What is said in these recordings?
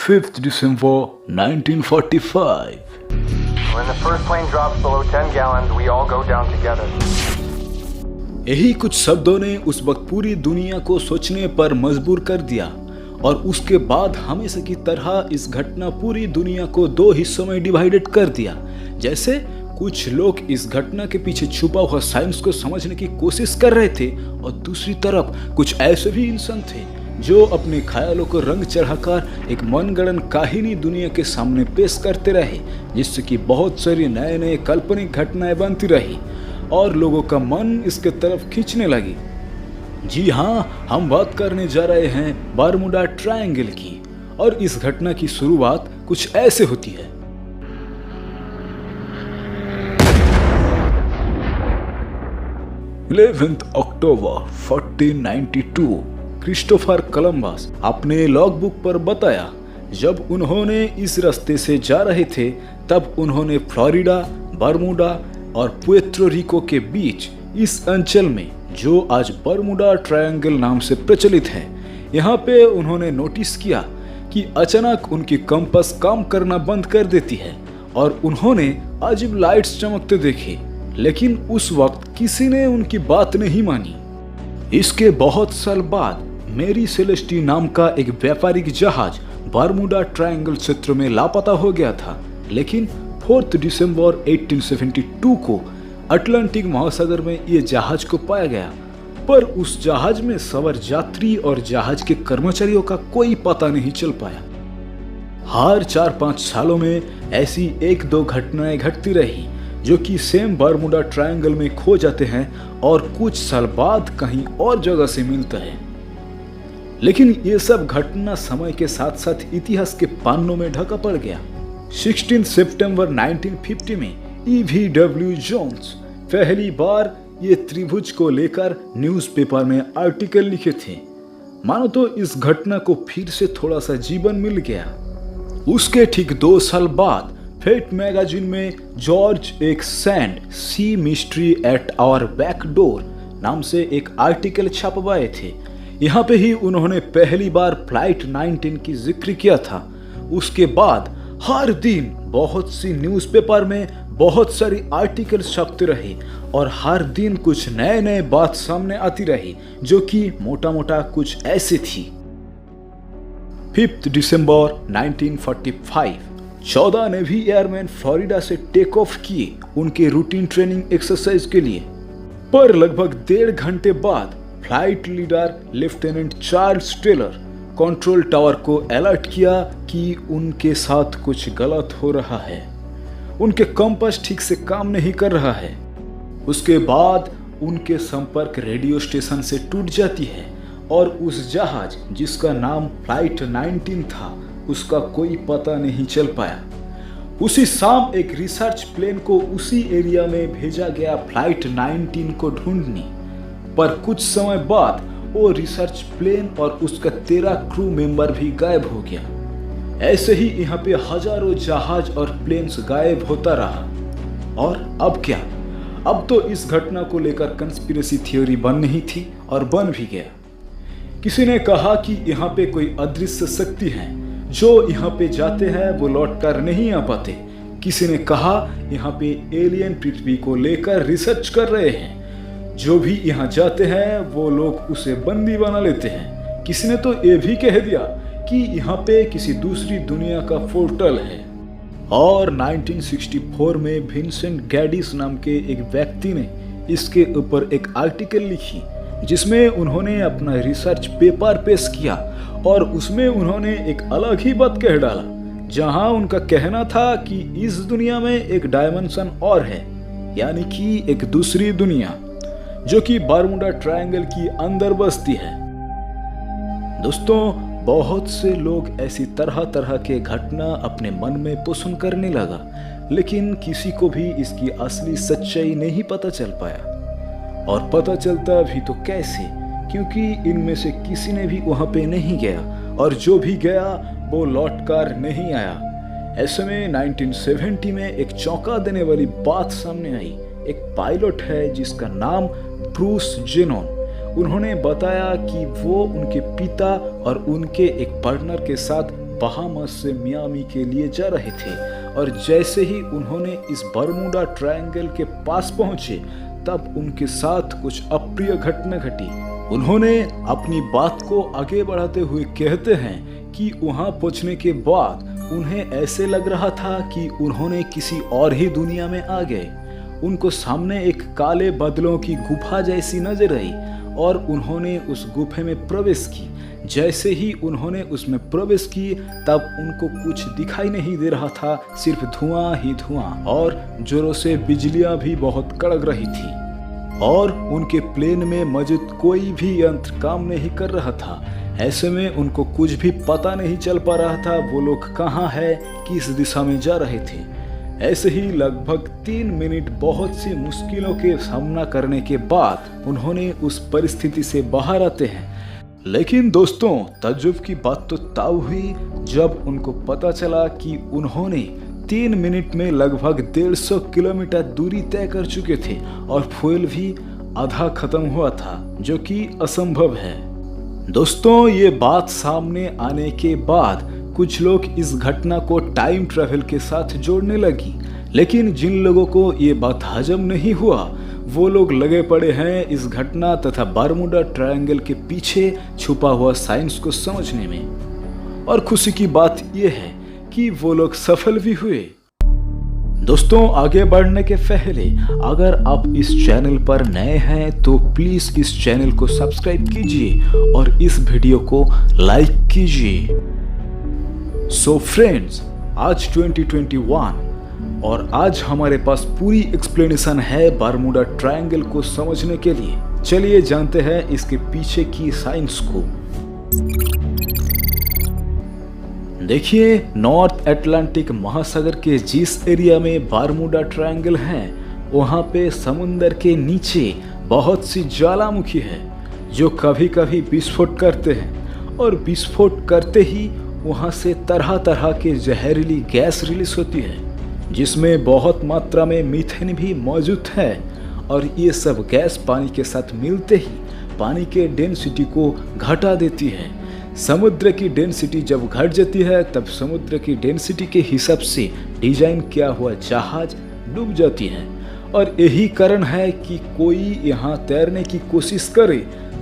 5th December 1945. When the first plane drops below 10 gallons, we all go down together. यही कुछ शब्दों ने उस वक्त पूरी दुनिया को सोचने पर मजबूर कर दिया और उसके बाद हमेशा की तरह इस घटना पूरी दुनिया को दो हिस्सों में डिवाइडेड कर दिया। जैसे कुछ लोग इस घटना के पीछे छुपा हुआ साइंस को समझने की कोशिश कर रहे थे और दूसरी तरफ कुछ ऐसे भी इंसान थे जो अपने ख्यालों को रंग चढ़ाकर एक मनगढ़ंत कहानी दुनिया के सामने पेश करते रहे, जिससे कि बहुत सारी नए नए काल्पनिक घटनाएं बनती रही और लोगों का मन इसके तरफ खींचने लगी। जी हाँ, हम बात करने जा रहे हैं बरमूडा ट्रायंगल की और इस घटना की शुरुआत कुछ ऐसे होती है। अक्टूबर 1492 क्रिस्टोफर कोलंबस अपने लॉगबुक पर बताया, जब उन्होंने इस रास्ते से जा रहे थे तब उन्होंने फ्लोरिडा, बरमूडा और पुएर्तो रिको के बीच इस अंचल में जो आज बरमूडा ट्रायंगल नाम से प्रचलित है, यहाँ पे उन्होंने नोटिस किया कि अचानक उनकी कंपास काम करना बंद कर देती है और उन्होंने अजीब लाइट्स चमकते देखे, लेकिन उस वक्त किसी ने उनकी बात नहीं मानी। इसके बहुत साल बाद मेरी सेलेस्टी नाम का एक व्यापारिक जहाज बरमूडा ट्रायंगल क्षेत्र में लापता हो गया था, लेकिन 4 दिसंबर 1872 को अटलांटिक महासागर में ये जहाज को पाया गया, पर उस जहाज में सवार यात्री और जहाज के कर्मचारियों का कोई पता नहीं चल पाया। हर 4-5 सालों में ऐसी 1-2 घटनाएं घटती रही जो कि सेम बरमूडा ट्रायंगल में खो जाते हैं और कुछ साल बाद कहीं और जगह से मिलता है। लेकिन ये सब घटना समय के साथ साथ इतिहास के पन्नों में ढका पड़ गया। 16 सितंबर 1950 में E.V.W. जोन्स पहली बार ये त्रिभुज को लेकर न्यूज़पेपर में आर्टिकल लिखे थे। मानो तो इस घटना को फिर से थोड़ा सा जीवन मिल गया। उसके ठीक 2 साल बाद फेट मैगजीन में जॉर्ज एक sand sea mystery at our back door नाम से एक आर्टिकल छपवाए थे। यहाँ पे ही उन्होंने पहली बार फ्लाइट 19 की जिक्र किया था। उसके बाद हर दिन बहुत सी न्यूज़पेपर में बहुत सारी आर्टिकल छपते रहे और हर दिन कुछ नए नए बात सामने आती रही, जो कि मोटा मोटा कुछ ऐसे थी। 5 दिसंबर 1945 14 नेवी एयरमैन फ्लोरिडा से टेक ऑफ किए उनके रूटीन ट्रेनिंग एक्सरसाइज के लिए, पर लगभग 1.5 घंटे बाद flight leader lieutenant Charles Taylor control tower को अलर्ट किया कि उनके साथ कुछ गलत हो रहा है, उनके कंपास ठीक से काम नहीं कर रहा है। उसके बाद उनके संपर्क रेडियो स्टेशन से टूट जाती है और उस जहाज जिसका नाम फ्लाइट 19 था उसका कोई पता नहीं चल पाया। उसी शाम एक रिसर्च प्लेन को उसी एरिया में भेजा गया फ्लाइट 19 को ढूंढने, पर कुछ समय बाद वो रिसर्च प्लेन और उसका 13 क्रू मेंबर भी गायब हो गया। ऐसे ही यहाँ पे हजारों जहाज और प्लेन्स गायब होता रहा। और अब क्या? अब तो इस घटना को लेकर कंस्पिरेसी थ्योरी बन नहीं थी और बन भी गया। किसी ने कहा कि यहाँ पे कोई अदृश्य शक्ति है जो यहाँ पे जाते हैं वो लौट कर नहीं आ पाते। किसी ने कहा यहाँ पे एलियन पृथ्वी को लेकर रिसर्च कर रहे हैं, जो भी यहाँ जाते हैं वो लोग उसे बंदी बना लेते हैं। किसी ने तो ये भी कह दिया कि यहाँ पे किसी दूसरी दुनिया का पोर्टल है। और 1964 में विंसेंट गैडिस नाम के एक व्यक्ति ने इसके ऊपर एक आर्टिकल लिखी, जिसमें उन्होंने अपना रिसर्च पेपर पेश किया और उसमें उन्होंने एक अलग ही बात कह डाला, जहां उनका कहना था कि इस दुनिया में एक डायमेंशन और है, यानी कि एक दूसरी दुनिया जो कि बरमूडा ट्रायंगल की अंदर बसती है। दोस्तों, बहुत से लोग ऐसी तरह तरह के घटना अपने मन में पोषण करने लगा, लेकिन किसी को भी इसकी असली सच्चाई नहीं पता चल पाया। और पता चलता भी तो कैसे, क्योंकि इनमें से किसी ने भी वहां पे नहीं गया और जो भी गया वो लौट कर नहीं आया। ऐसे में 1970 में एक चौंका देने वाली बात सामने आई। एक पायलट है जिसका नाम ब्रूस जेनॉन। उन्होंने बताया कि वो उनके पिता और उनके एक पार्टनर के साथ बहामास से मियामी के लिए जा रहे थे और जैसे ही उन्होंने इस बरमूडा ट्रायंगल के पास पहुंचे तब उनके साथ कुछ अप्रिय घटना घटी। उन्होंने अपनी बात को आगे बढ़ाते हुए कहते हैं कि वहां पहुंचने के बाद उन्हें ऐसे लग रहा था कि उन्होंने किसी और ही दुनिया में आ गए। उनको सामने एक काले बादलों की गुफा जैसी नजर आई और उन्होंने उस गुफे में प्रवेश की। जैसे ही उन्होंने उसमें प्रवेश की तब उनको कुछ दिखाई नहीं दे रहा था, सिर्फ धुआं ही धुआं और जोरों से बिजलियां भी बहुत कड़क रही थी और उनके प्लेन में मौजूद कोई भी यंत्र काम नहीं कर रहा था। ऐसे में उनको कुछ भी पता नहीं चल पा रहा था वो लोग कहाँ है, किस दिशा में जा रहे थे। ऐसे ही लगभग 3 मिनट बहुत सी मुश्किलों के सामना करने के बाद उन्होंने उस परिस्थिति से बाहर आते हैं। लेकिन दोस्तों, ताज्जुब की बात तो तब हुई जब उनको पता चला कि उन्होंने 3 मिनट में लगभग 150 किलोमीटर दूरी तय कर चुके थे और फ्यूल भी आधा खत्म हुआ था, जो कि असंभव है। दोस्तों, ये बात सामने आने के बाद कुछ लोग इस घटना को टाइम ट्रैवल के साथ जोड़ने लगी, लेकिन जिन लोगों को ये बात हजम नहीं हुआ वो लोग लगे पड़े हैं इस घटना तथा बरमूडा ट्रायंगल के पीछे छुपा हुआ साइंस को समझने में। और खुशी की बात यह है कि वो लोग सफल भी हुए। दोस्तों, आगे बढ़ने के पहले अगर आप इस चैनल पर नए हैं तो प्लीज इस चैनल को सब्सक्राइब कीजिए और इस वीडियो को लाइक कीजिए। सो फ्रेंड्स, आज 2021 और आज हमारे पास पूरी एक्सप्लेनेशन है बरमूडा ट्रायंगल को समझने के लिए। चलिए जानते हैं इसके पीछे की साइंस को। देखिए, नॉर्थ अटलांटिक महासागर के जिस एरिया में बरमूडा ट्रायंगल है वहां पे समुंदर के नीचे बहुत सी ज्वालामुखी है जो कभी कभी विस्फोट करते हैं और विस्फोट करते ही वहां से तरह तरह के जहरीली गैस रिलीज होती है जिसमें बहुत मात्रा में मीथेन भी मौजूद है और ये सब गैस पानी के साथ मिलते ही पानी के डेंसिटी को घटा देती है। समुद्र की डेंसिटी जब घट जाती है तब समुद्र की डेंसिटी के हिसाब से डिजाइन किया हुआ जहाज डूब जाती है और यही कारण है कि कोई यहाँ तैरने की कोशिश करे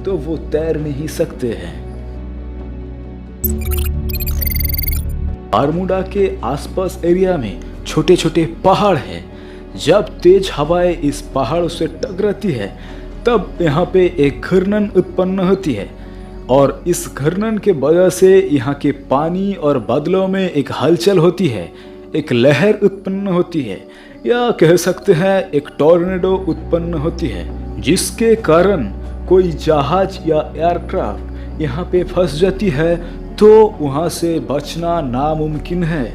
तो वो तैर नहीं सकते हैं। बरमूडा के आसपास एरिया में छोटे छोटे पहाड़ हैं। जब तेज हवाएं इस पहाड़ों से टकराती है तब यहाँ पे एक घर्षण उत्पन्न होती है और इस घर्षण के वजह से यहाँ के पानी और बादलों में एक हलचल होती है, एक लहर उत्पन्न होती है या कह सकते हैं एक टॉर्नेडो उत्पन्न होती है, जिसके कारण कोई जहाज या एयरक्राफ्ट यहाँ पे फंस जाती है तो वहां से बचना नामुमकिन है।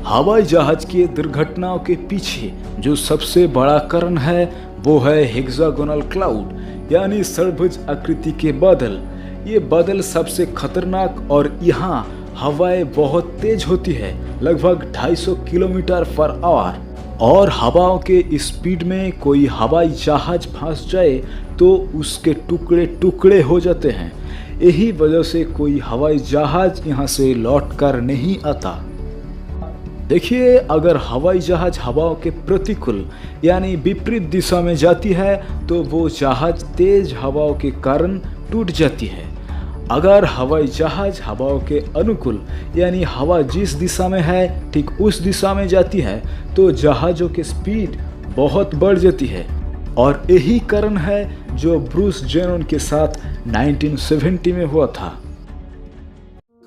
हवाई जहाज की दुर्घटनाओं के पीछे जो सबसे बड़ा कारण है वो है हेक्सागोनल क्लाउड यानी षट्भुज आकृति के बादल। ये बादल सबसे खतरनाक और यहाँ हवाएं बहुत तेज होती है, लगभग 250 किलोमीटर पर आवर और हवाओं के स्पीड में कोई हवाई जहाज फंस जाए तो उसके टुकड़े टुकड़े हो जाते हैं। यही वजह से कोई हवाई जहाज यहाँ से लौट कर नहीं आता। देखिए, अगर हवाई जहाज हवाओं के प्रतिकूल यानी विपरीत दिशा में जाती है तो वो जहाज तेज हवाओं के कारण टूट जाती है। अगर हवाई जहाज हवाओं के अनुकूल यानी हवा जिस दिशा में है ठीक उस दिशा में जाती है तो जहाज़ों की स्पीड बहुत बढ़ जाती है और यही कारण है जो ब्रूस जेनन के साथ 1970 में हुआ था।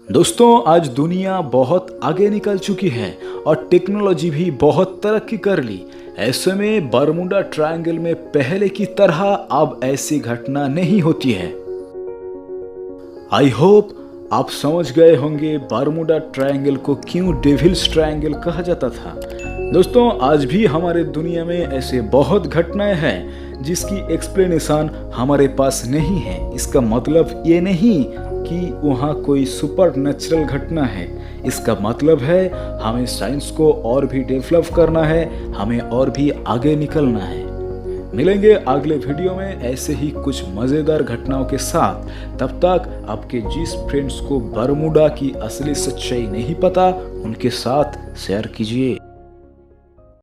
दोस्तों, आज दुनिया बहुत आगे निकल चुकी है और टेक्नोलॉजी भी बहुत तरक्की कर ली। ऐसे में बरमूडा ट्रायंगल में पहले की तरह अब ऐसी घटना नहीं होती है। आई होप आप समझ गए होंगे बरमूडा ट्रायंगल को क्यों डेविल्स ट्रायंगल कहा जाता था। दोस्तों, आज भी हमारे दुनिया में ऐसे बहुत घटनाएं हैं जिसकी एक्सप्लेनेशन हमारे पास नहीं है। इसका मतलब ये नहीं कि वहाँ कोई सुपर नेचुरल घटना है। इसका मतलब है हमें साइंस को और भी डेवलप करना है, हमें और भी आगे निकलना है। मिलेंगे अगले वीडियो में ऐसे ही कुछ मजेदार घटनाओं के साथ। तब तक आपके जिस फ्रेंड्स को बरमूडा की असली सच्चाई नहीं पता उनके साथ शेयर कीजिए।